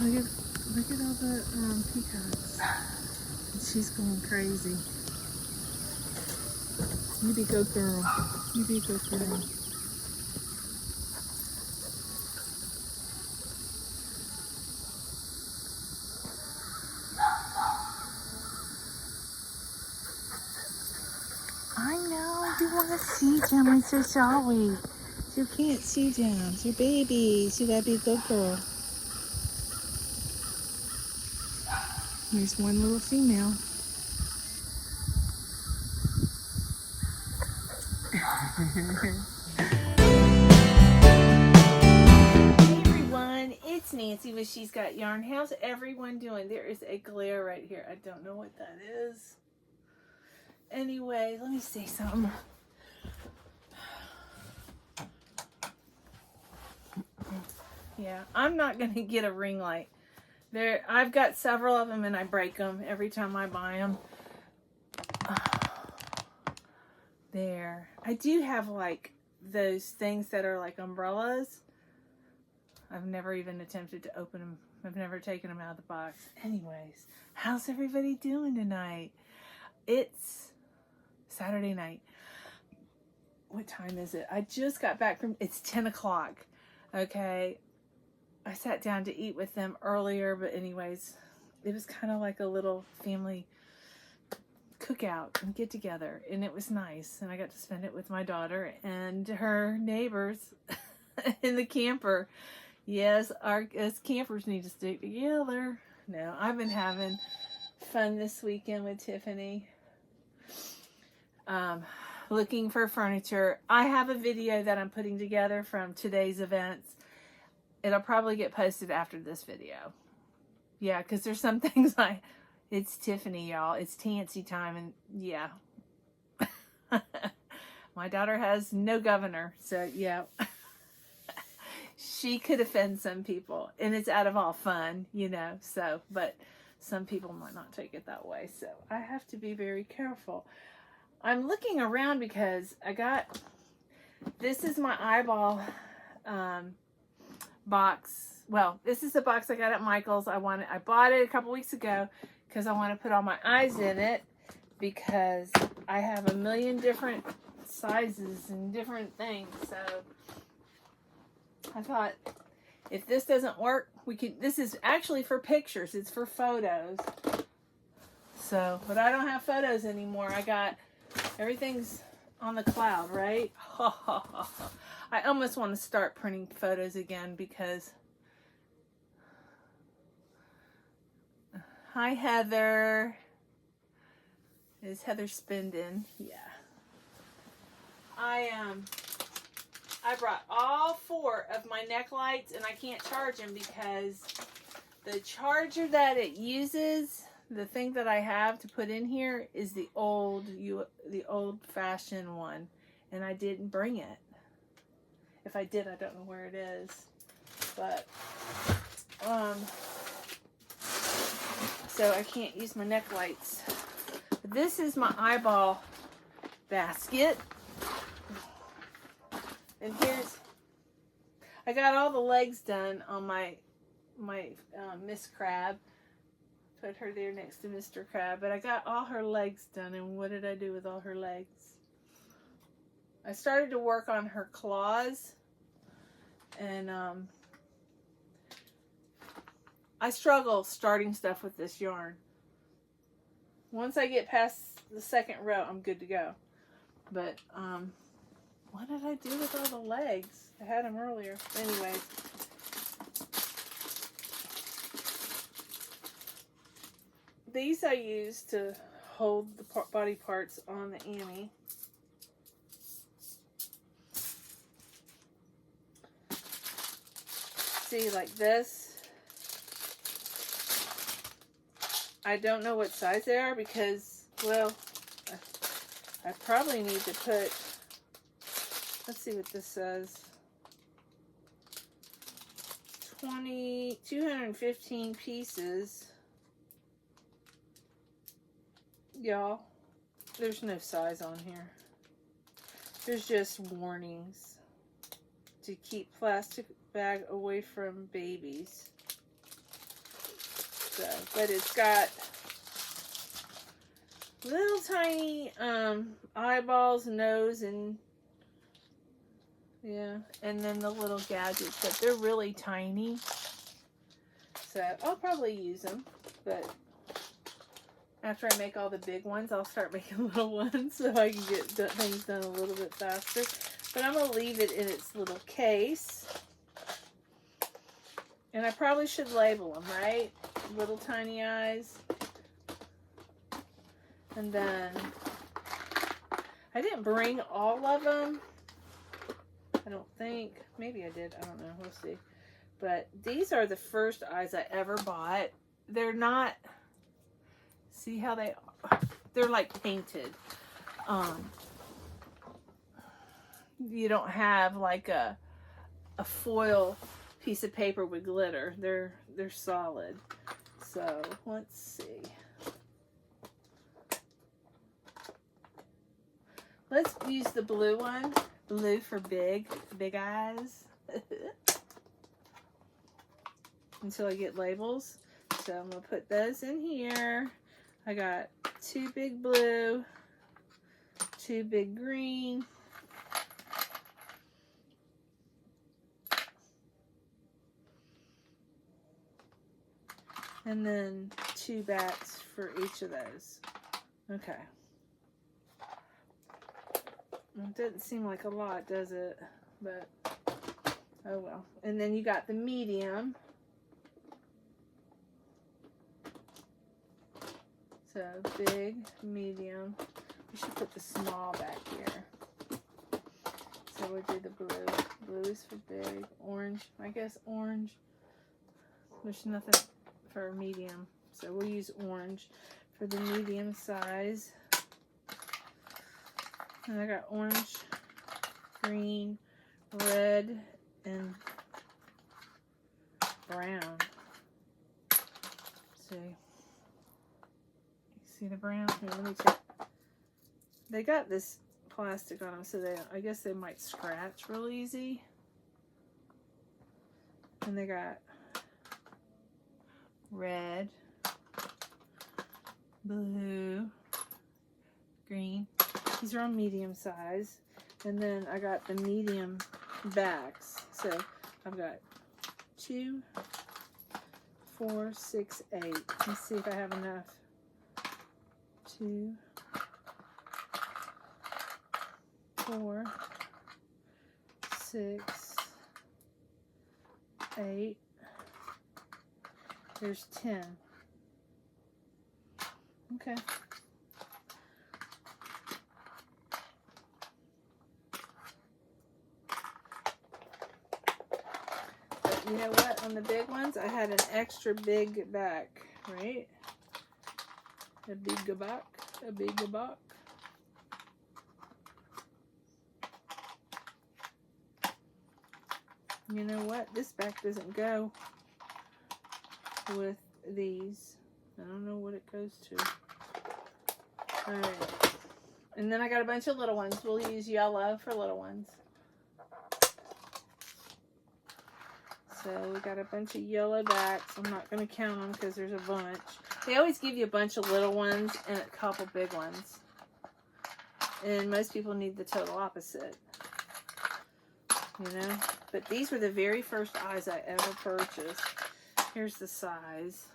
Look at all the peacocks. She's going crazy. You be a good girl. You be a good girl. I know, you want to see them, and so shall we. You can't see them. You're babies. You gotta be a good girl. Here's one little female. Hey everyone, it's Nancy with She's Got Yarn. How's everyone doing? There is a glare right here. I don't know what that is. Anyway, let me say something. Yeah, I'm not going to get a ring light. I've got several of them and I break them every time I buy them. There. I do have like those things that are like umbrellas. I've never even attempted to open them. I've never taken them out of the box. Anyways, how's everybody doing tonight? It's Saturday night. What time is it? I just got back from, it's 10 o'clock. Okay. I sat down to eat with them earlier, but anyways, it was kind of like a little family cookout and get together, and it was nice, and I got to spend it with my daughter and her neighbors in the camper. Yes, us campers need to stick together. No, I've been having fun this weekend with Tiffany. Looking for furniture. I have a video that I'm putting together from today's events. It'll probably get posted after this video. Yeah, because there's some things it's Tiffany, y'all. It's Tansy time, and yeah. My daughter has no governor, so yeah. She could offend some people, and it's out of all fun, you know, so, but some people might not take it that way, so I have to be very careful. I'm looking around because this is my eyeball box. Well, this is the box I got at Michael's. I bought it a couple weeks ago because I want to put all my eyes in it because I have a million different sizes and different things. So I thought if this doesn't work, this is actually for pictures. It's for photos. So, but I don't have photos anymore. Everything's on the cloud, right? I almost want to start printing photos again because... Hi, Heather. Is Heather Spindin? Yeah. I brought all 4 of my neck lights, and I can't charge them because the charger that it uses, the thing that I have to put in here, is the old-fashioned one, and I didn't bring it. If I did, I don't know where it is, but so I can't use my neck lights. This is my eyeball basket. And I got all the legs done on my Miss Crab. Put her there next to Mr. Crab. But I got all her legs done. And what did I do with all her legs? I started to work on her claws. And I struggle starting stuff with this yarn. Once I get past the second row, I'm good to go. But what did I do with all the legs? I had them earlier. Anyway. These I use to hold the body parts on the Annie. See, like this. I don't know what size they are because, well, I probably need to put, let's see what this says. 215 pieces. Y'all, there's no size on here. There's just warnings to keep plastic bag away from babies. but it's got little tiny eyeballs, nose, and yeah, and then the little gadgets, but they're really tiny. So I'll probably use them, but after I make all the big ones, I'll start making little ones so I can get things done a little bit faster. But I'm going to leave it in its little case. And I probably should label them, right? Little tiny eyes. And then I didn't bring all of them. I don't think. Maybe I did. I don't know. We'll see. But these are the first eyes I ever bought. They're not, see how they are? They're like painted. You don't have like a foil piece of paper with glitter. They're solid. So let's see. Let's use the blue one. Blue for big eyes. Until I get labels. So I'm going to put those in here. I got 2 big blue, 2 big green, and then 2 bats for each of those. Okay. It doesn't seem like a lot, does it? But, oh well. And then you got the medium. So, big, medium. We should put the small back here. So, we'll do the blue. Blue is for big. Orange. I guess orange. There's nothing for medium. So, we'll use orange for the medium size. And I got orange, green, red, and brown. Let's see. See the brown? Here, let me check. They got this plastic on them, so I guess they might scratch real easy. And they got red, blue, green. These are all medium size. And then I got the medium backs. So I've got 2, 4, 6, 8. Let's see if I have enough. 2, 4, 6, 8. There's 10. Okay. But you know what? On the big ones, I had an extra big back, right? A big back, a big back. You know what? This back doesn't go with these. I don't know what it goes to. Alright. And then I got a bunch of little ones. We'll use yellow for little ones. So we got a bunch of yellow backs. I'm not going to count them because there's a bunch. They always give you a bunch of little ones and a couple big ones. And most people need the total opposite. You know? But these were the very first eyes I ever purchased. Here's the size.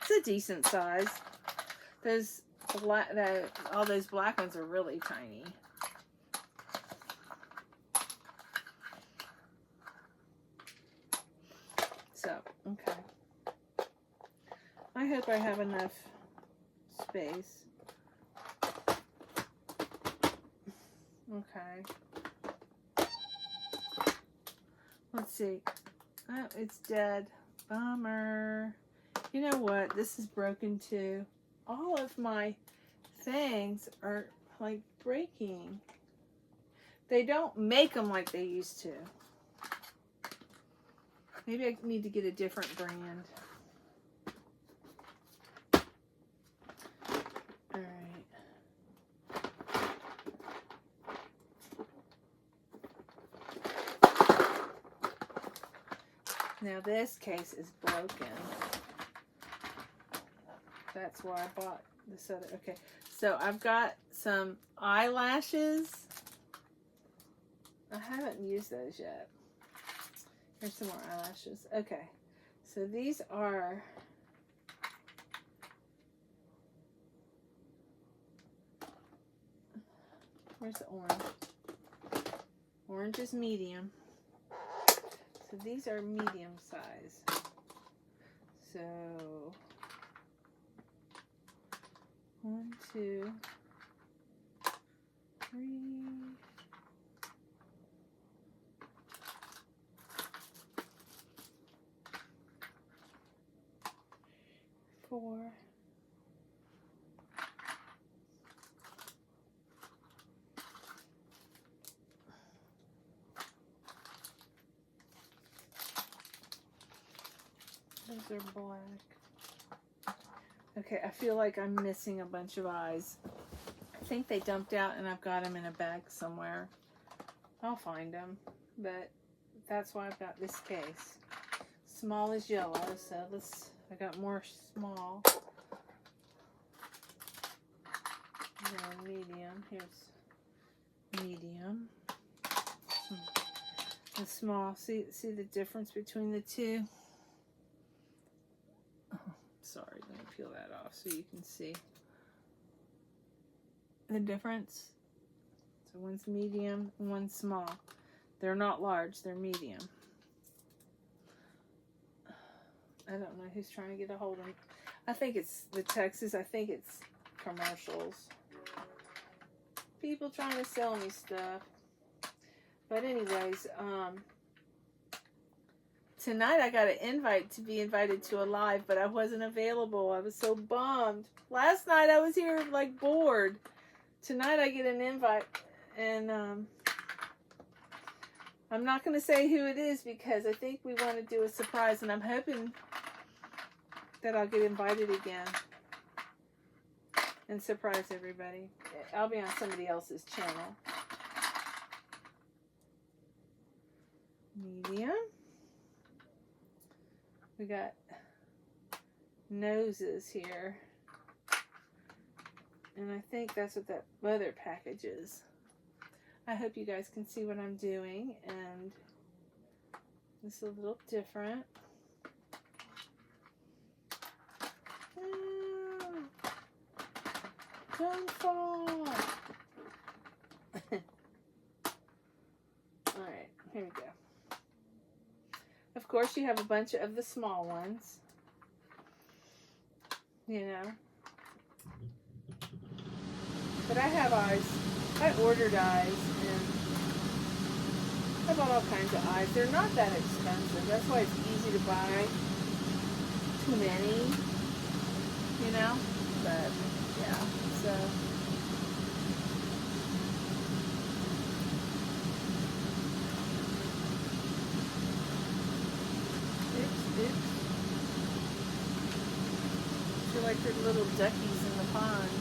It's a decent size. Those all those black ones are really tiny. So, okay. I hope I have enough space. Okay. Let's see. Oh, it's dead. Bummer. You know what? This is broken too. All of my things are like breaking. They don't make them like they used to. Maybe I need to get a different brand. Alright. Now this case is broken. That's why I bought this other. Okay, so I've got some eyelashes. I haven't used those yet. Here's some more eyelashes. Okay, so these are where's the orange? Orange is medium. So these are medium size. So 1, 2, 3, 4. Those are black. Okay, I feel like I'm missing a bunch of eyes. I think they dumped out and I've got them in a bag somewhere. I'll find them, but that's why I've got this case. Small is yellow, so I got more small. And then medium, here's medium. And small, see the difference between the two? Sorry, let me peel that off so you can see the difference. So one's medium and one's small. They're not large, they're medium. I don't know who's trying to get a hold of me. I think it's the Texas, I think it's commercials. People trying to sell me stuff. But anyways, tonight I got an invite to be invited to a live, but I wasn't available. I was so bummed. Last night I was here like bored. Tonight I get an invite, and I'm not going to say who it is because I think we want to do a surprise, and I'm hoping that I'll get invited again and surprise everybody. I'll be on somebody else's channel. Medium. We got noses here. And I think that's what that other package is. I hope you guys can see what I'm doing. And this is a little different. Don't fall. Alright, here we go. Of course, you have a bunch of the small ones. You know. But I have eyes. I ordered eyes, and I bought all kinds of eyes. They're not that expensive. That's why it's easy to buy too many, you know. But yeah, so oops. I feel like they're little duckies in the pond.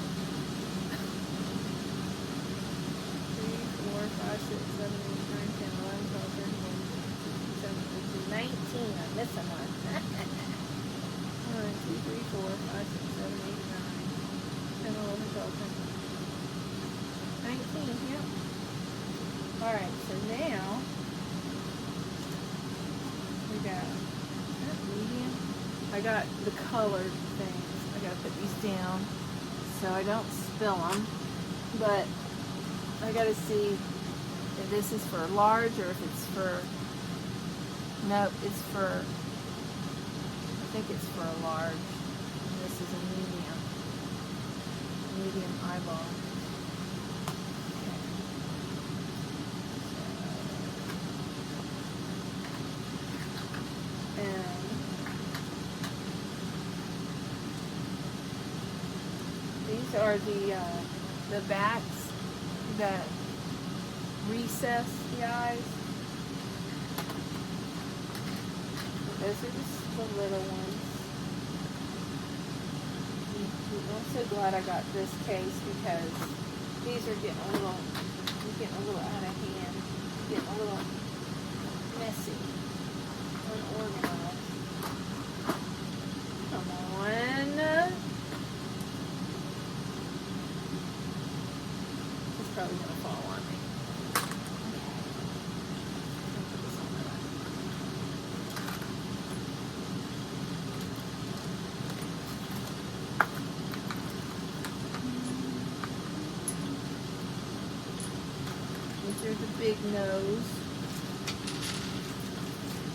3, 4, 5, 6, 7, 8, 9, 10, 11, 12, 13, 14, 15, 16, 17, 18, 19. I'm missing one. 1, 2, 3, 4, 5, 6, 7, 8, 9, 10, 11, 12, 13, 19. Yep. Alright, so now we got medium. I got the colored things. I gotta put these down so I don't spill them. But I gotta see if this is for large or if it's for. No, it's for. I think it's for a large. And this is a medium. Medium eyeball. And these are the backs that recess the eyes. Those are just the little ones. I'm so glad I got this case because these are getting a little out of hand, getting a little messy, unorganized. big nose.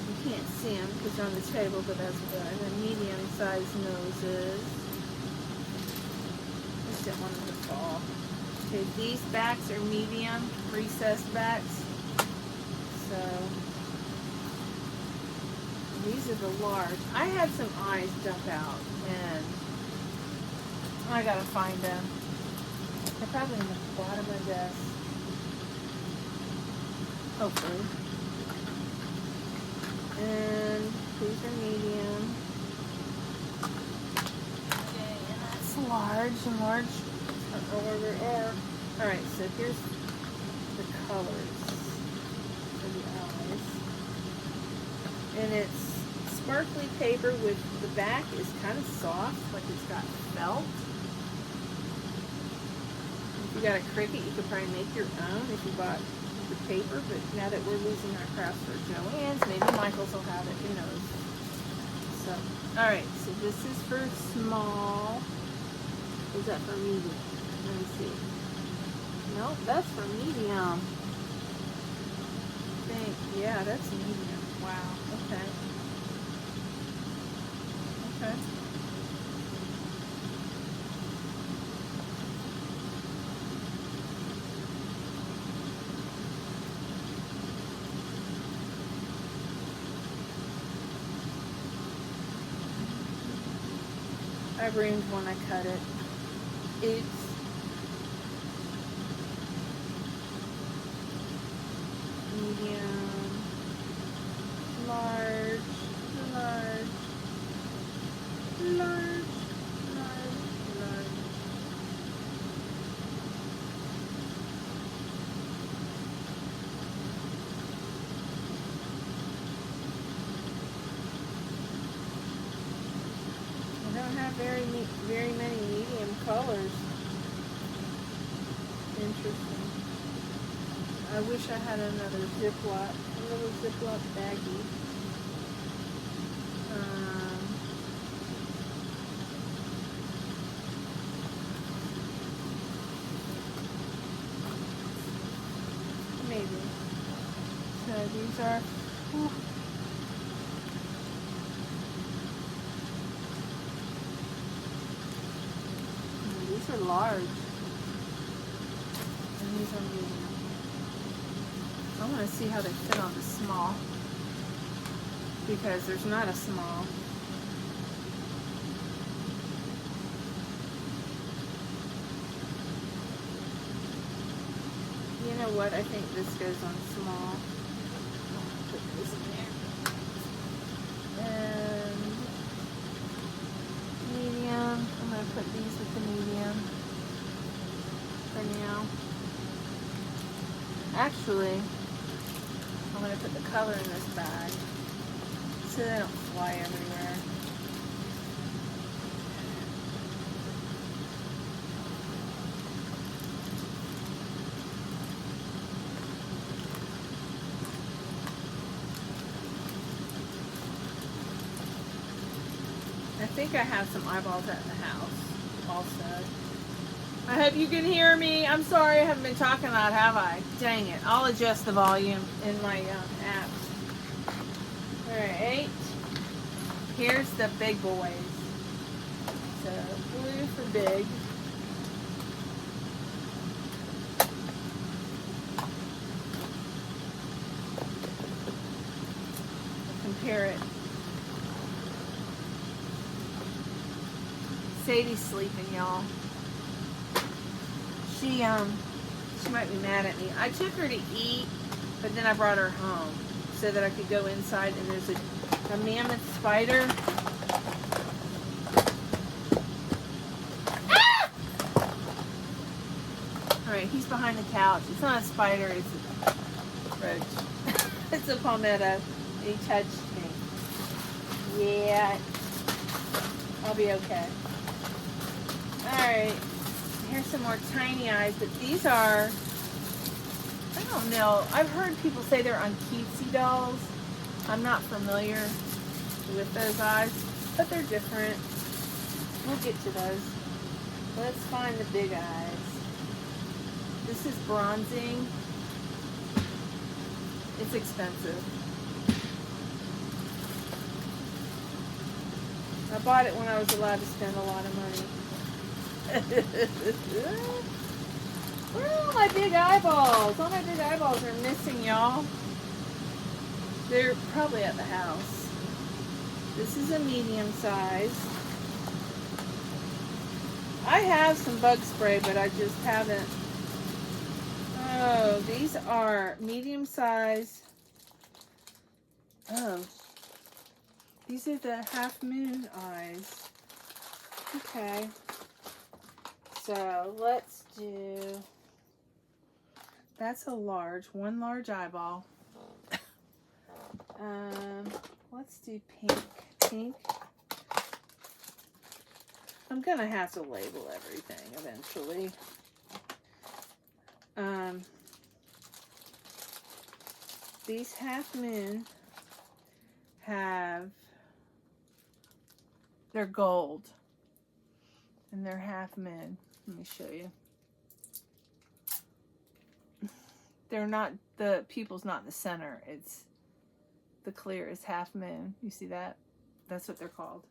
You can't see them because they're on the table, but that's what the medium-sized noses. I just didn't want them to fall. Okay, these backs are medium, recessed backs. So these are the large. I had some eyes jump out, and I gotta find them. They're probably in the bottom of the desk. Hopefully. And these are medium. Okay, and that's large, and large are where they are. Alright, so here's the colors for the eyes. And it's sparkly paper with the back is kind of soft, like it's got felt. If you got a Cricut, you could probably make your own if you bought the paper, but now that we're losing our crafts for Joann's, maybe Michael's will have it, who knows. So, alright, so this is for small. Is that for medium? Let me see. Nope, that's for medium. I think, yeah, that's medium. Wow, okay. Okay. I ruined when I cut it. Oops. Medium, large, large, large, large, large. I don't have very many medium colors. Interesting. I wish I had another Ziploc, a little Ziploc baggie. Maybe. So these are. Whew. These are large. And these are medium. I want to see how they fit on the small, because there's not a small. You know what? I think this goes on small. Put this in there. And medium. I'm going to put these with the medium for now. Actually, I'm going to put the color in this bag so they don't fly everywhere. I think I have some eyeballs at the house also. I hope you can hear me. I'm sorry I haven't been talking loud, have I? Dang it. I'll adjust the volume in my apps. Alright. Here's the big boys. So, blue for big. Compare it. Sadie's sleeping, y'all. She might be mad at me. I took her to eat, but then I brought her home so that I could go inside, and there's a mammoth spider. Ah! Alright, he's behind the couch. It's not a spider, it's a roach. It's a palmetto. He touched me. Yeah. I'll be okay. Alright. Here's some more tiny eyes, but these are, I don't know, I've heard people say they're on cutesy dolls. I'm not familiar with those eyes, but they're different. We'll get to those. Let's find the big eyes. This is bronzing. It's expensive. I bought it when I was allowed to spend a lot of money. Where are all my big eyeballs? All my big eyeballs are missing, y'all. They're probably at the house. This is a medium size. I have some bug spray, but I just haven't. Oh, these are medium size. Oh, these are the half moon eyes. Okay. So let's do, that's a large, one large eyeball. Let's do pink. I'm gonna have to label everything eventually. These half moon they're gold and they're half moon. Let me show you. They're not, the pupil's not in the center. It's the clear is half moon. You see that? That's what they're called.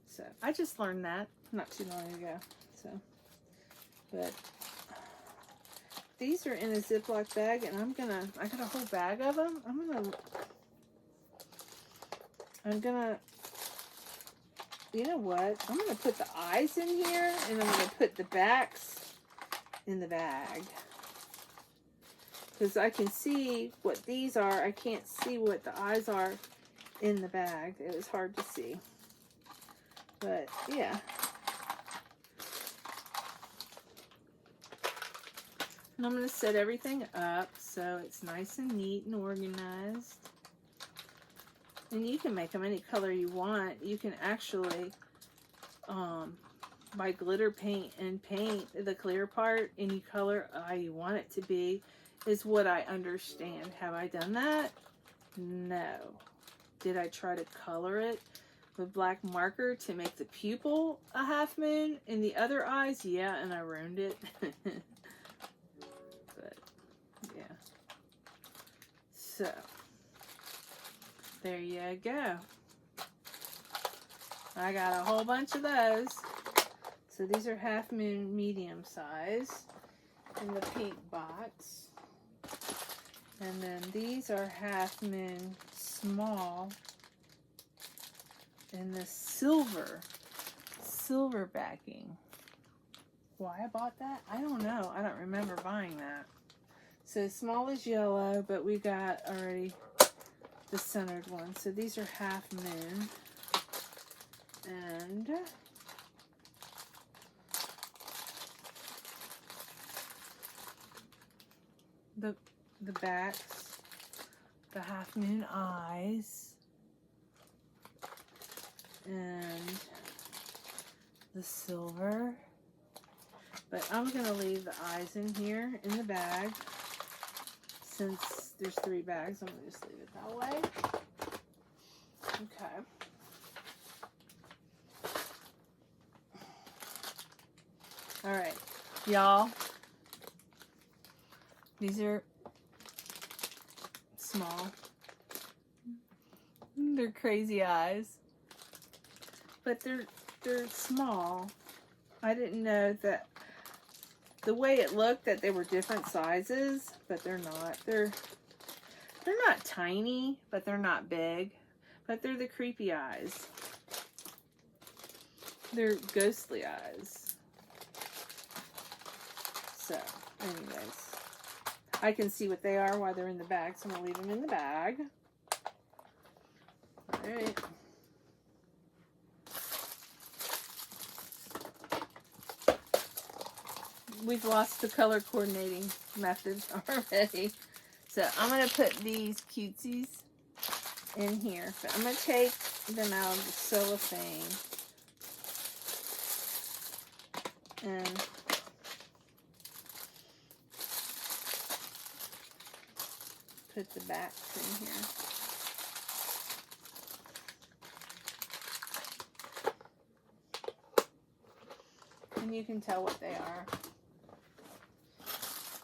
So I just learned that not too long ago. So, but these are in a Ziploc bag, and I got a whole bag of them. I'm gonna, you know what? I'm gonna put the eyes in here, and I'm gonna put the backs in the bag. Because I can see what these are. I can't see what the eyes are in the bag. It was hard to see. But, yeah. And I'm going to set everything up so it's nice and neat and organized. And you can make them any color you want. You can actually buy glitter paint and paint the clear part any color you want it to be, is what I understand. Have I done that? No. Did I try to color it with black marker to make the pupil a half moon and the other eyes? Yeah, and I ruined it. But, yeah. So, there you go. I got a whole bunch of those. So these are half moon medium size in the pink box. And then these are half moon small in the silver backing. Why I bought that? I don't know. I don't remember buying that. So small is yellow, but we got already the centered one. So these are half moon. And the backs, the half moon eyes, and the silver. But I'm going to leave the eyes in here in the bag. Since there's 3 bags, I'm going to just leave it that way. Okay. Alright, y'all. These are small. They're crazy eyes. But they're small. I didn't know that the way it looked that they were different sizes, but they're not. They're not tiny, but they're not big. But they're the creepy eyes. They're ghostly eyes. So, anyways. I can see what they are while they're in the bag, so I'm going to leave them in the bag. Alright. We've lost the color coordinating method already. So I'm going to put these cutsies in here. But I'm going to take them out of the cellophane. And put the backs in here. And you can tell what they are.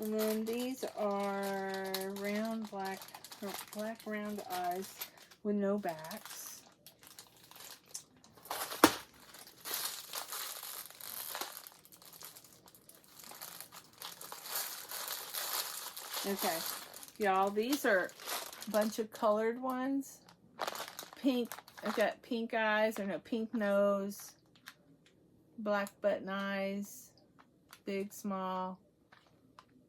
And then these are round black Black round eyes with no backs. Okay, y'all, these are a bunch of colored ones. Pink, I've got pink eyes, or no, pink nose, black button eyes, big, small,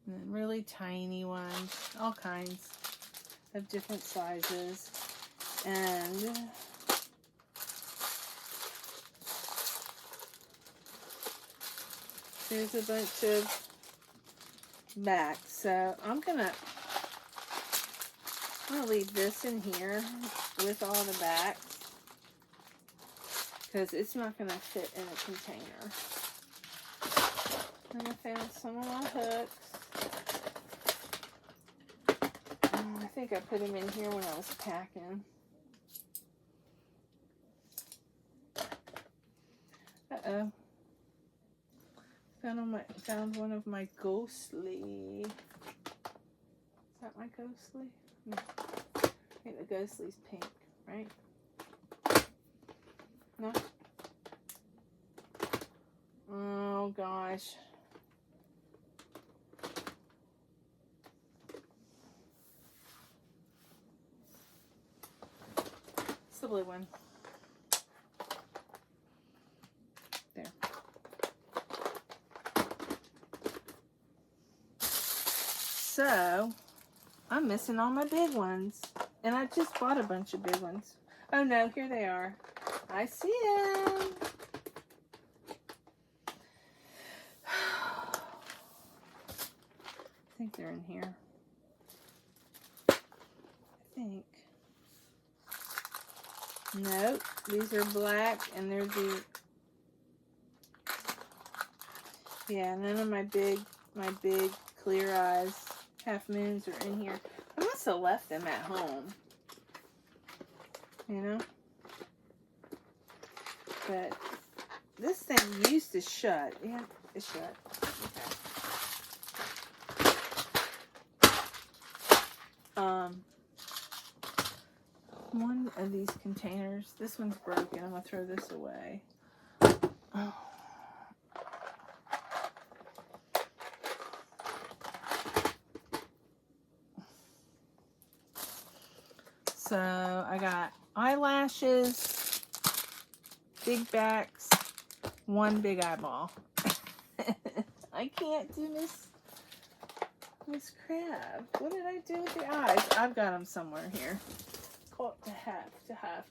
and then really tiny ones, all kinds of different sizes. And there's a bunch of backs. So I'm gonna leave this in here with all the backs because it's not gonna fit in a container. And I found some of my hooks. I think I put them in here when I was packing. Uh-oh. Found one of my ghostly. Is that my ghostly? No. I think the ghostly's pink, right? No? Oh gosh. It's the blue one. There. So, I'm missing all my big ones. And I just bought a bunch of big ones. Oh no, here they are. I see them. I think they're in here. I think. Nope, these are black and they're the, yeah, none of my big clear eyes, half moons are in here. I must have left them at home, you know, but this thing used to shut. Yeah, it's shut. Okay. One of these containers, this one's broken. I'm gonna throw this away. Oh. So I got eyelashes, big backs, one big eyeball. I can't do Miss Crab. What did I do with the eyes? I've got them somewhere here. Got to have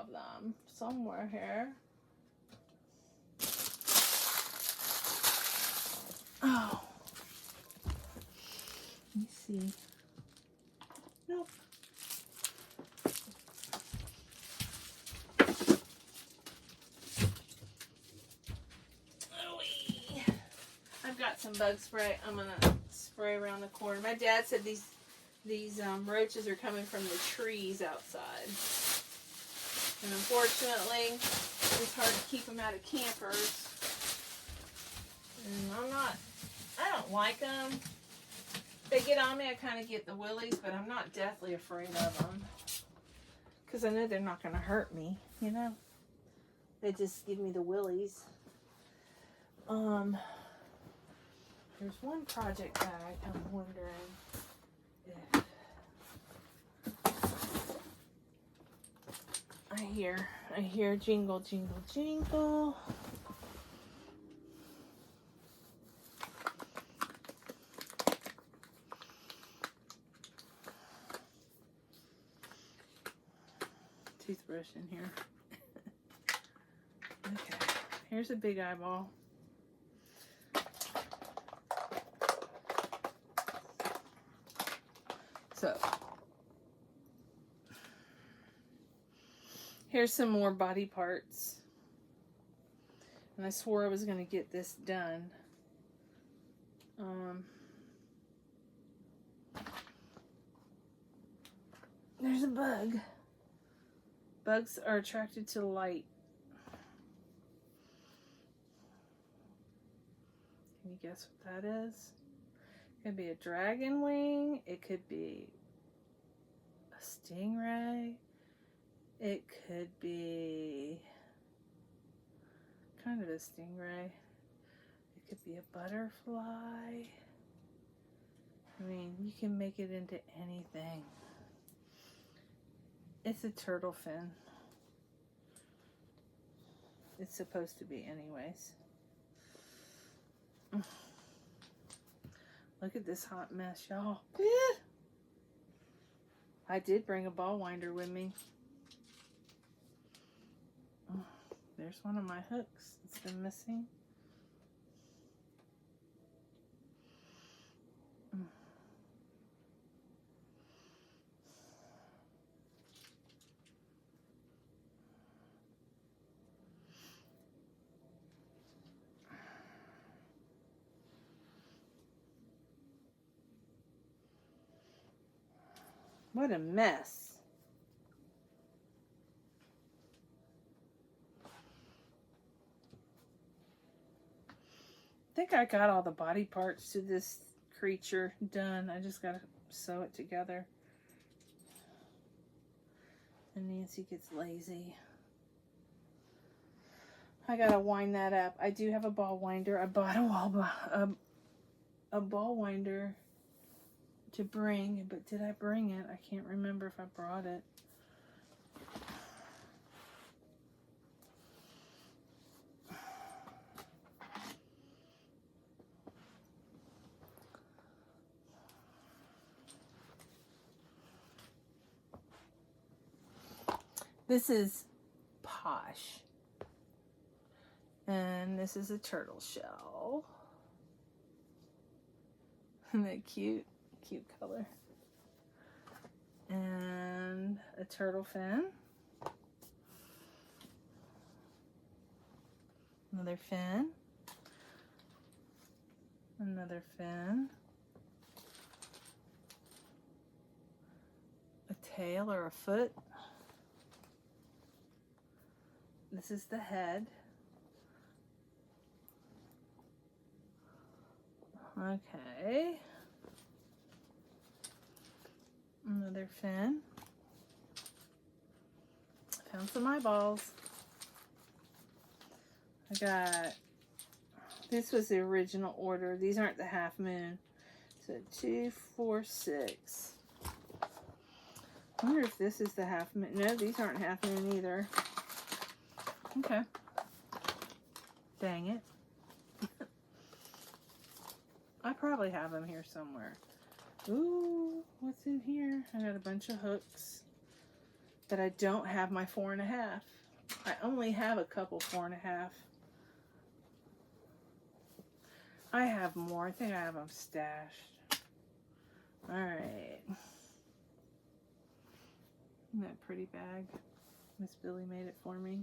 them somewhere here. Oh, let me see. Nope. I've got some bug spray. I'm gonna spray around the corner. My dad said these roaches are coming from the trees outside. And unfortunately, it's hard to keep them out of campers. And I don't like them. They get on me, I kind of get the willies, but I'm not deathly afraid of them. Because I know they're not going to hurt me, you know. They just give me the willies. There's one project bag I'm wondering if I hear jingle, jingle, jingle. Toothbrush in here. Okay, here's a big eyeball. So, here's some more body parts. And I swore I was going to get this done. There's a bug. Bugs are attracted to light. Can you guess what that is? It could be a dragon wing. It could be stingray. It could be kind of a stingray. It could be a butterfly. I mean, you can make it into anything. It's a turtle fin. It's supposed to be anyways. Look at this hot mess, y'all. I did bring a ball winder with me. There's one of my hooks. It's been missing. What a mess. I think I got all the body parts to this creature done. I just gotta sew it together. And Nancy gets lazy. I gotta wind that up. I do have a ball winder. I bought a ball winder to bring, but did I bring it? I can't remember if I brought it. This is Posh. And this is a turtle shell. Isn't that cute? Cute color. And a turtle fin. Another fin. Another fin. A tail or a foot. This is the head. Okay. Another fin. Found some eyeballs. I got, this was the original order. These aren't the half moon. So 2, 4, 6. I wonder if this is the half moon. No, these aren't half moon either. Okay. Dang it. I probably have them here somewhere. Ooh, what's in here? I got a bunch of hooks, but I don't have my 4.5. I only have a couple 4.5. I have more. I think I have them stashed. All right. Isn't that pretty bag? Miss Billy made it for me.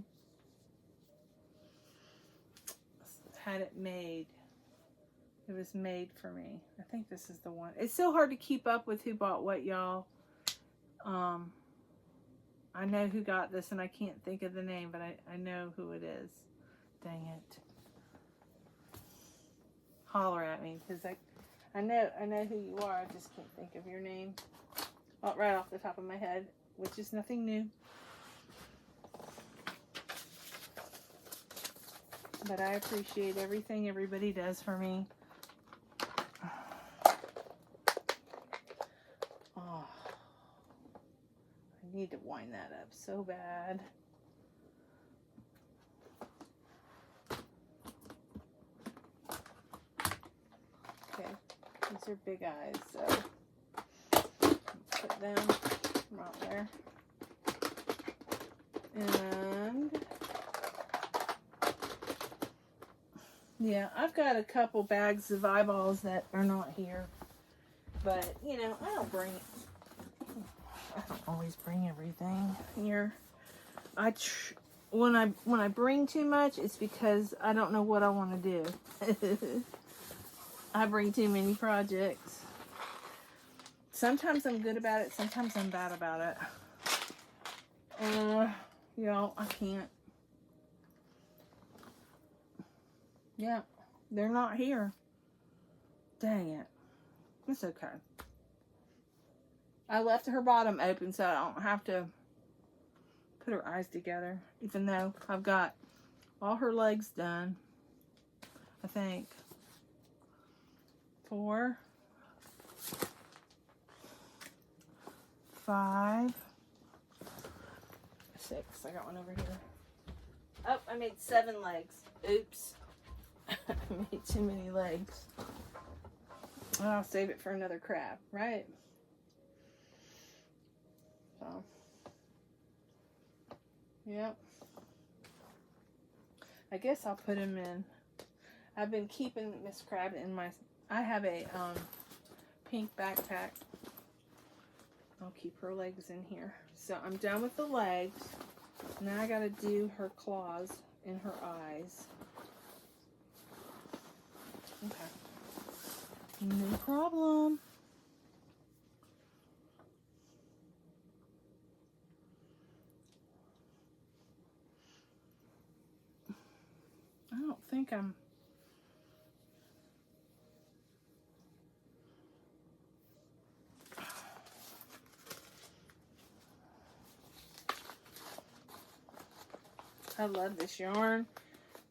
Had it made. It was made for me. I think this is the one. It's so hard to keep up with who bought what, y'all. I know who got this, and I can't think of the name, but I know who it is. Dang it. Holler at me, because I know who you are. I just can't think of your name. Oh, right off the top of my head, which is nothing new. But I appreciate everything everybody does for me. Oh, I need to wind that up so bad. Okay, these are big eyes, so put them out there. And yeah, I've got a couple bags of eyeballs that are not here. But, you know, I don't always bring everything here. When I bring too much, it's because I don't know what I want to do. I bring too many projects. Sometimes I'm good about it, sometimes I'm bad about it. Y'all, I can't. Yeah, they're not here. Dang it. It's okay. I left her bottom open so I don't have to put her eyes together, even though I've got all her legs done. I think 4, 5, 6. I got one over here. Oh, I made 7 legs. Oops. I made too many legs. Well, I'll save it for another crab, right? So, yep. I guess I'll put him in. I've been keeping Miss Crab in my, I have a pink backpack. I'll keep her legs in here. So I'm done with the legs. Now I gotta do her claws and her eyes. Okay. No problem. I don't think I'm... I love this yarn,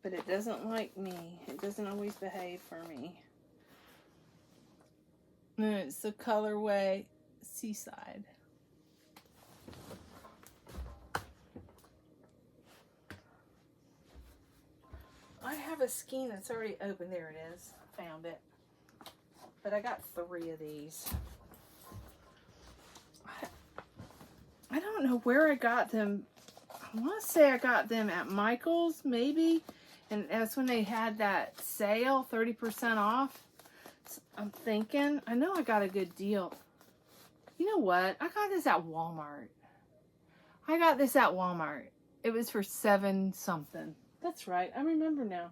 but it doesn't like me. It doesn't always behave for me. And it's the colorway Seaside. I have a skein that's already open. There it is. Found it. But I got 3 of these. I don't know where I got them. I want to say I got them at Michael's, maybe. And that's when they had that sale, 30% off. So I'm thinking, I know I got a good deal. You know what? I got this at Walmart. I got this at Walmart. It was for 7 something. That's right. I remember now.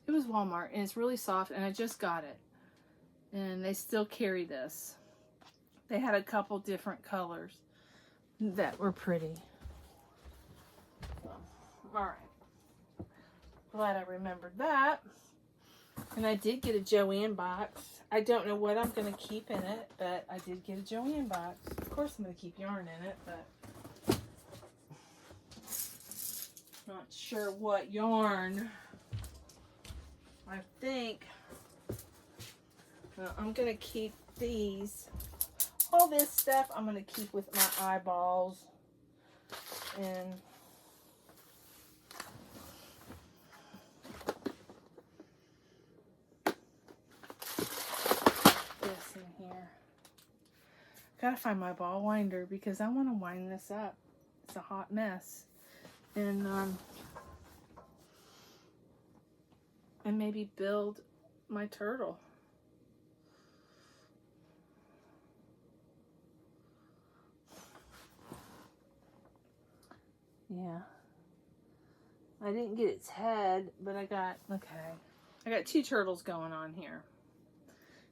It was Walmart, and it's really soft, and I just got it. And they still carry this. They had a couple different colors that were pretty. All right. Glad I remembered that. And I did get a Joanne box. I don't know what I'm going to keep in it, but I did get a Joanne box. Of course I'm going to keep yarn in it, but not sure what yarn. I think I'm going to keep these. All this stuff I'm going to keep with my eyeballs. And this in here. Gotta find my ball winder because I want to wind this up. It's a hot mess. And maybe build my turtle. Yeah. I didn't get its head, but I got 2 turtles going on here.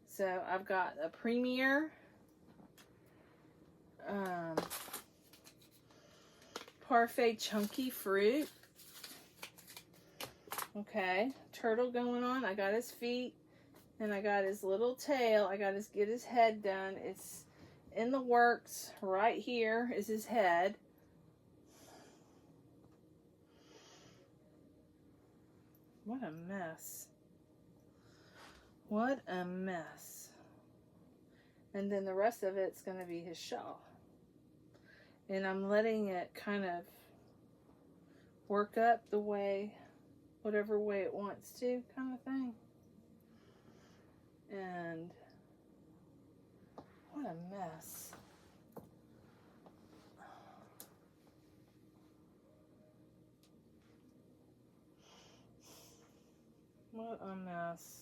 So I've got a Premier Parfait Chunky Fruit. Okay, turtle going on. I got his feet and I got his little tail. I got to get his head done. It's in the works. Right here is his head. What a mess. What a mess. And then the rest of it's going to be his shell. And I'm letting it kind of work up the way, whatever way it wants to, kind of thing. And what a mess. What a mess.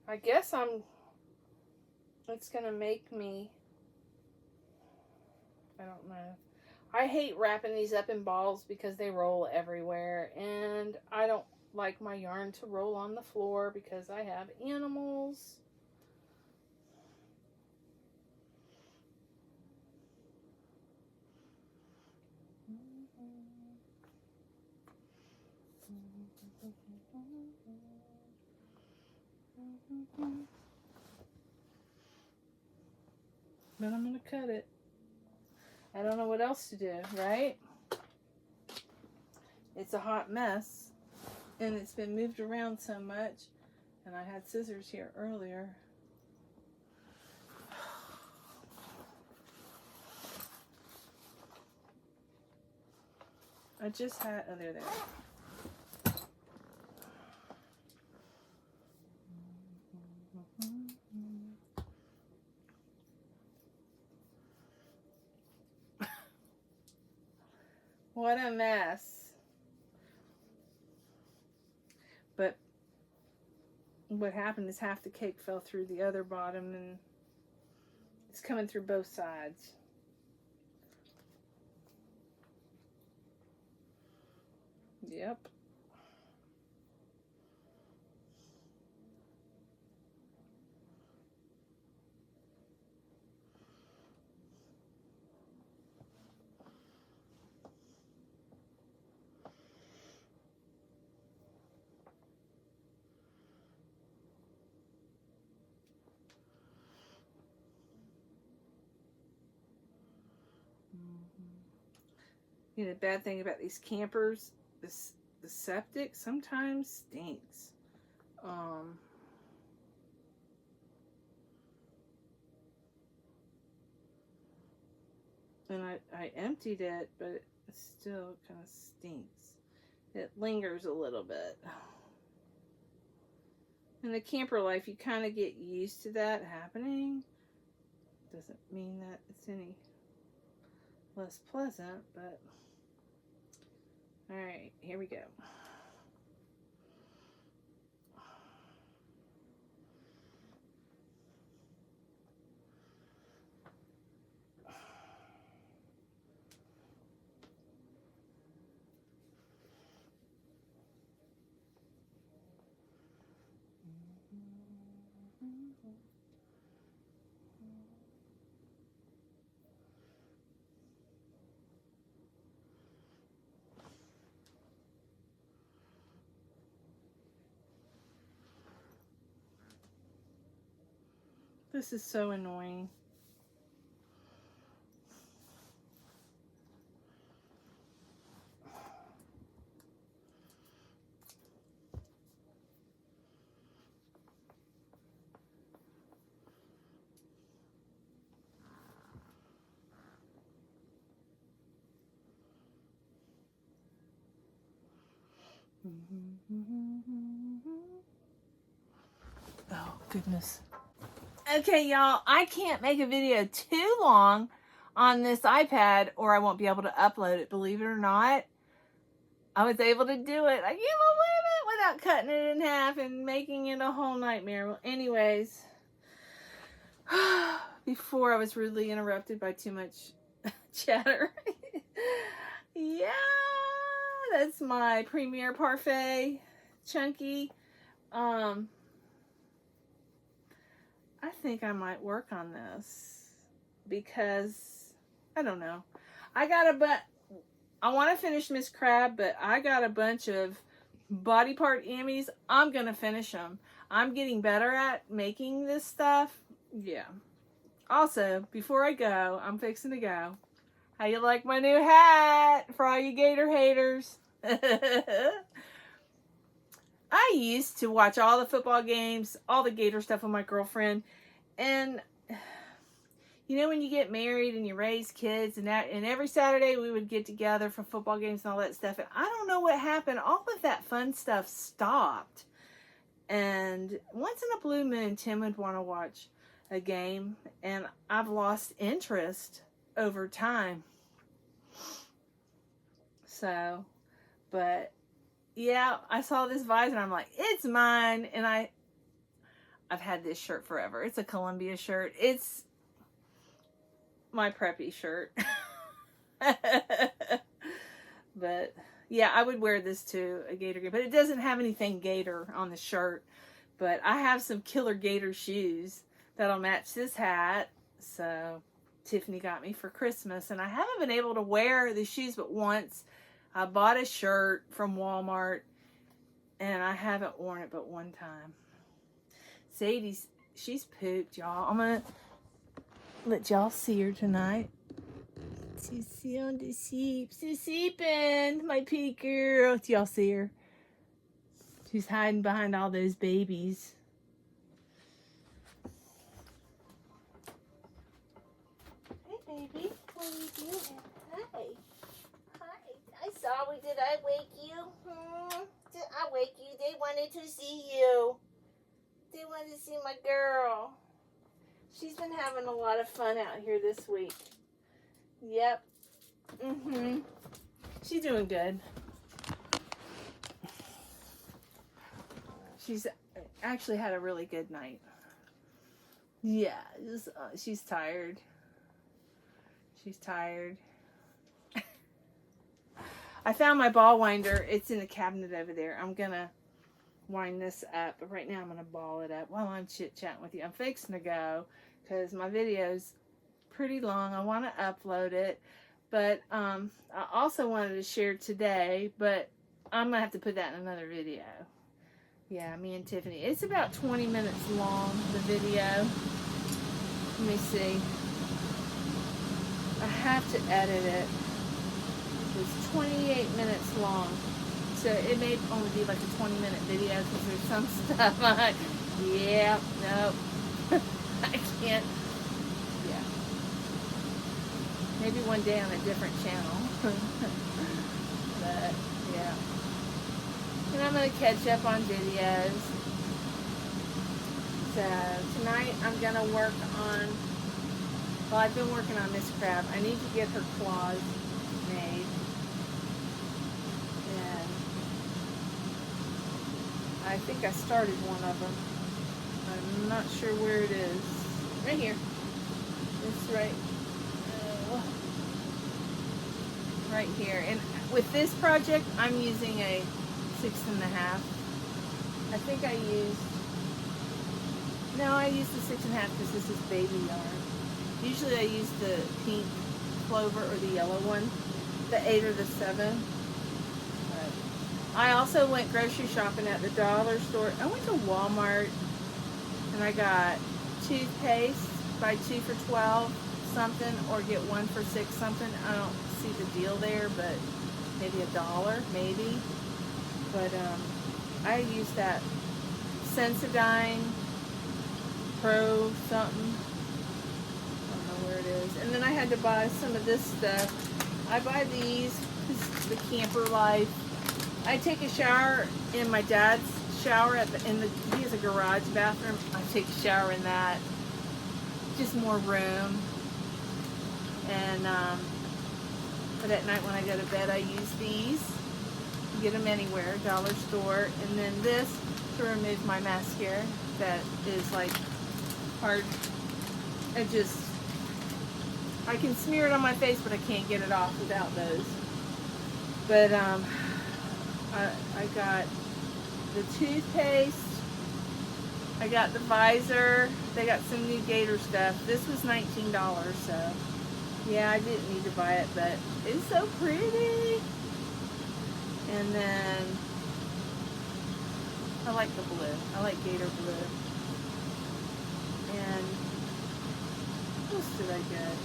I guess it's gonna make me, I don't know. I hate wrapping these up in balls because they roll everywhere, and I don't like my yarn to roll on the floor because I have animals. But I'm going to cut it. I don't know what else to do, right? It's a hot mess, and it's been moved around so much, and I had scissors here earlier. I just had, oh, there. What a mess. But what happened is half the cake fell through the other bottom, and it's coming through both sides. Yep. You know, the bad thing about these campers, the septic sometimes stinks. And I emptied it, but it still kind of stinks. It lingers a little bit. In the camper life, you kind of get used to that happening. Doesn't mean that it's any less pleasant, but all right, here we go. This is so annoying. Oh, goodness. Okay, y'all, I can't make a video too long on this iPad or I won't be able to upload it, believe it or not. I was able to do it. I can't believe it, without cutting it in half and making it a whole nightmare. Well, anyways, before I was rudely interrupted by too much chatter. Yeah, that's my Premier Parfait Chunky. I think I might work on this because I don't know. I want to finish Miss Crab, but I got a bunch of body part Emmys. I'm gonna finish them. I'm getting better at making this stuff. Yeah. Also, before I go, I'm fixing to go. How you like my new hat for all you Gator haters? I used to watch all the football games, all the Gator stuff with my girlfriend. And, you know, when you get married and you raise kids, and every Saturday we would get together for football games and all that stuff. And I don't know what happened. All of that fun stuff stopped. And once in a blue moon, Tim would want to watch a game. And I've lost interest over time. So, but yeah, I saw this visor and I'm like, it's mine. And I've had this shirt forever. It's a Columbia shirt. It's my preppy shirt. But yeah, I would wear this to a gator game, but it doesn't have anything gator on the shirt. But I have some killer gator shoes that'll match this hat. So Tiffany got me for Christmas, and I haven't been able to wear the shoes but once. I bought a shirt from Walmart, and I haven't worn it but one time. Sadie's, she's pooped, y'all. I'm gonna let y'all see her tonight. She's on the sheep. She's sleeping, my pig girl. Do y'all see her? She's hiding behind all those babies. Hey, baby. What are you doing? Hi. Hi. I saw we. Did I wake you? Did I wake you? They wanted to see you. They wanted to see my girl. She's been having a lot of fun out here this week. Yep. She's doing good. She's actually had a really good night. Yeah, just, she's tired. She's tired. I found my ball winder. It's in the cabinet over there. I'm gonna wind this up, but right now I'm gonna ball it up while I'm chit-chatting with you. I'm fixing to go because my video's pretty long. I want to upload it, but I also wanted to share today, but I'm gonna have to put that in another video. Yeah, me and Tiffany. It's about 20 minutes long, the video. Let me see. I have to edit it. It's 28 minutes long. So it may only be like a 20-minute video because there's some stuff I'm like, yeah, nope. I can't. Yeah. Maybe one day on a different channel. But, yeah. And I'm going to catch up on videos. So tonight I'm going to work on, well, I've been working on Miss Crab. I need to get her claws made. And I think I started one of them. I'm not sure where it is. Right here. It's right, right here. And with this project, I'm using a 6.5. I think I used, no, I used the 6.5 because this is baby yarn. Usually I use the pink clover or the yellow one, the 8 or the 7. But I also went grocery shopping at the dollar store. I went to Walmart and I got toothpaste, buy 2 for $12 something or get 1 for $6 something. I don't see the deal there, but maybe $1, maybe. But I used that Sensodyne Pro something. I don't know where it is. And then I had to buy some of this stuff. I buy these, the Camper Life. I take a shower in my dad's shower he has a garage bathroom. I take a shower in that. Just more room. And but at night when I go to bed, I use these. You get them anywhere, dollar store. And then this to remove my mascara that is like hard. I can smear it on my face, but I can't get it off without those. But I got the toothpaste. I got the visor. They got some new gator stuff. This was $19, so yeah, I didn't need to buy it, but it's so pretty. And then I like the blue. I like gator blue. And what else did I get?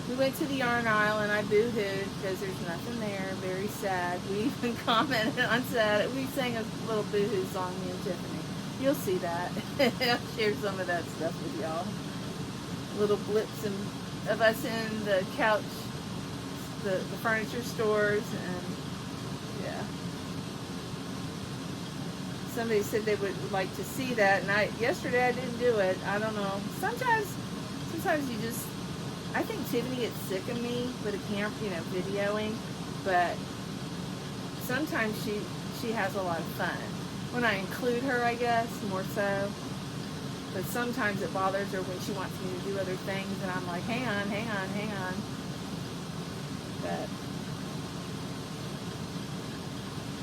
We went to the yarn aisle and I boo-hooed because there's nothing there. Very sad. We even commented on sad. We sang a little boo-hoo song, me and Tiffany. You'll see that. I'll share some of that stuff with y'all. Little blips of us in the couch, the furniture stores, and yeah. Somebody said they would like to see that, and yesterday I didn't do it. I don't know. Sometimes you just, I think Tiffany gets sick of me with a camera, videoing, but sometimes she has a lot of fun. When I include her, I guess, more so. But sometimes it bothers her when she wants me to do other things, and I'm like, hang on.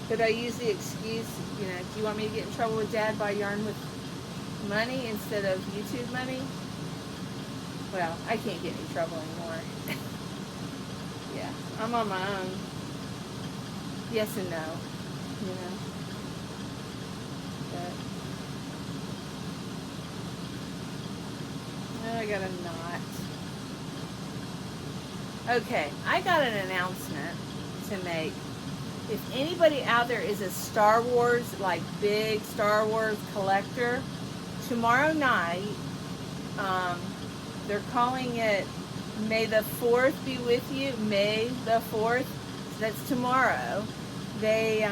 But I use the excuse, you know, do you want me to get in trouble with Dad by yarn with money instead of YouTube money? Well, I can't get in any trouble anymore. Yeah, I'm on my own. Yes and no, you know. But oh, I got a knot. Okay, I got an announcement to make. If anybody out there is a Star Wars, like big Star Wars collector, tomorrow night, they're calling it May the 4th be with you. May the 4th. That's tomorrow. They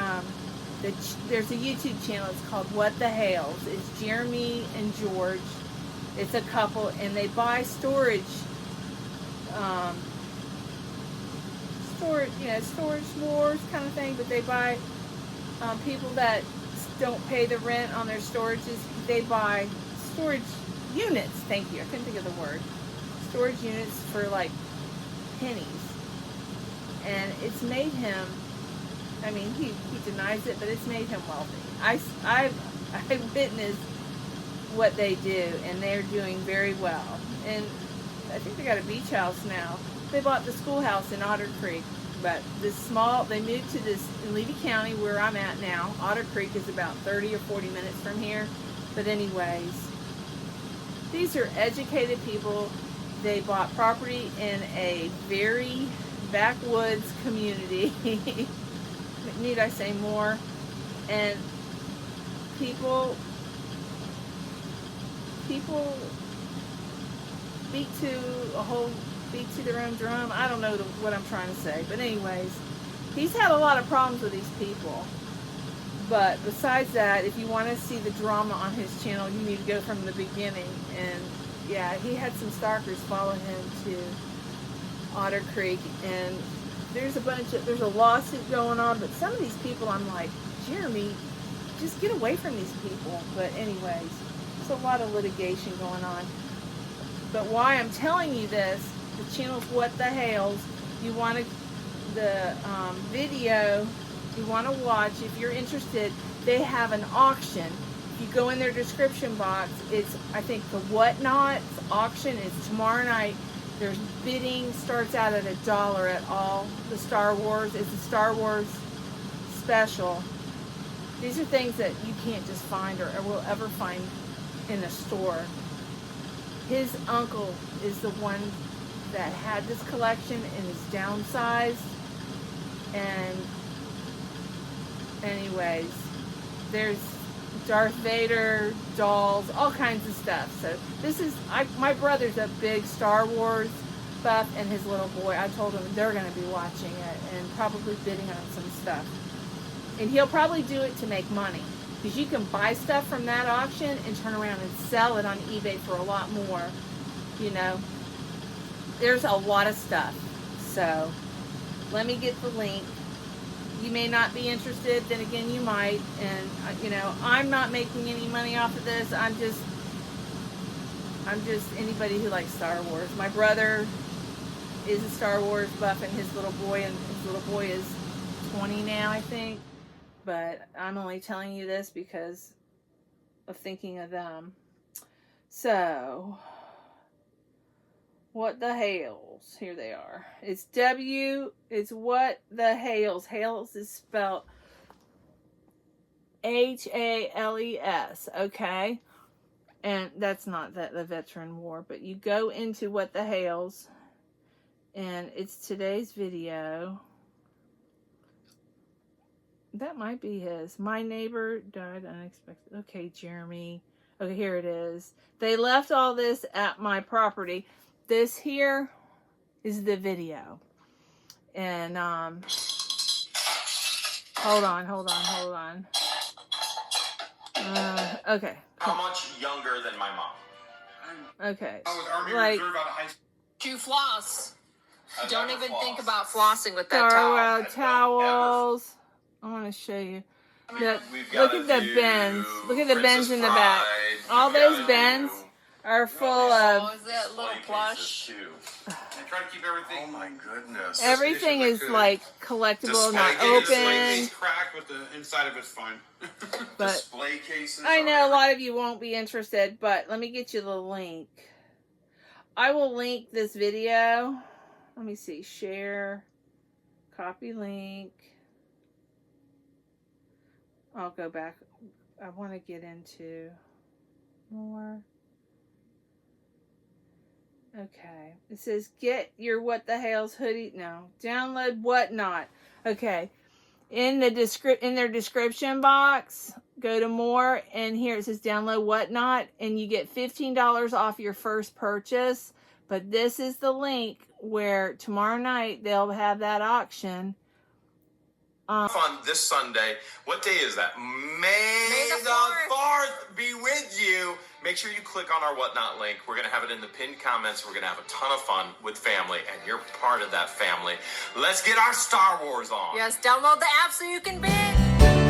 there's a YouTube channel. It's called What the Hales. It's Jeremy and George. It's a couple, and they buy storage. Storage wars kind of thing, but they buy people that don't pay the rent on their storages. They buy storage units. Thank you. I couldn't think of the word. Storage units for like pennies, and it's made him. I mean, he denies it, but it's made him wealthy. I witnessed what they do, and they're doing very well. And I think they got a beach house now. They bought the schoolhouse in Otter Creek, but they moved to this in Levy County where I'm at now. Otter Creek is about 30 or 40 minutes from here. But anyways, these are educated people. They bought property in a very backwoods community. Need I say more? And people beat to their own drum. I don't know what I'm trying to say, but anyways, he's had a lot of problems with these people. But besides that, if you want to see the drama on his channel, you need to go from the beginning. And yeah, he had some stalkers follow him to Otter Creek, and there's a lawsuit going on. But some of these people, I'm like, Jeremy, just get away from these people. But anyways, there's a lot of litigation going on. But why I'm telling you this, the channel's What the Hales. You want the video you want to watch. If you're interested, they have an auction. If you go in their description box, it's, I think the Whatnots auction is tomorrow night. There's bidding, starts out at $1 at all. The Star Wars, it's a Star Wars special. These are things that you can't just find or will ever find in a store. His uncle is the one that had this collection and is downsized. And anyways, there's Darth Vader dolls, all kinds of stuff. So this is, my brother's a big Star Wars buff, and his little boy, I told him they're going to be watching it and probably bidding on some stuff. And he'll probably do it to make money, because you can buy stuff from that auction and turn around and sell it on eBay for a lot more. You know, there's a lot of stuff. So let me get the link. You may not be interested, then again you might. And you know, I'm not making any money off of this. I'm just anybody who likes Star Wars. My brother is a Star Wars buff, and his little boy is 20 now, I think. But I'm only telling you this because of thinking of them. So, What the Hales? Here they are. It's What the Hales. Hales is spelled Hales, okay? And that's not the Veteran War, but you go into What the Hales, and it's today's video. That might be his. My neighbor died unexpectedly. Okay, Jeremy. Okay, here it is. They left all this at my property. This here is the video. And, hold on. Okay. How much younger than my mom? Okay. I was Army like, Reserve out of high school. You floss. Don't even floss. think about flossing with that Star towel. towels. I want to show you. Look at the bends. Look at the bends in the back. All those bends are full Oh, of is that little Display plush? cases, too. I try to keep everything. Oh my goodness. everything is like collectible, not Display open. case cracked, but the inside of it's fine. But Display cases. I are know a lot of you won't be interested, but let me get you the link. I will link this video. Let me see. Share. Copy link. I'll go back. I want to get into more. Okay. It says get your What the Hell's hoodie. No. Download Whatnot. Okay. In their description box, go to more, and here it says download Whatnot, and you get $15 off your first purchase. But this is the link where tomorrow night they'll have that auction. Fun this Sunday. What day is that? May the the 4th be with you. Make sure you click on our Whatnot link. We're going to have it in the pinned comments. We're going to have a ton of fun with family, and you're part of that family. Let's get our Star Wars on. Yes, download the app so you can bid.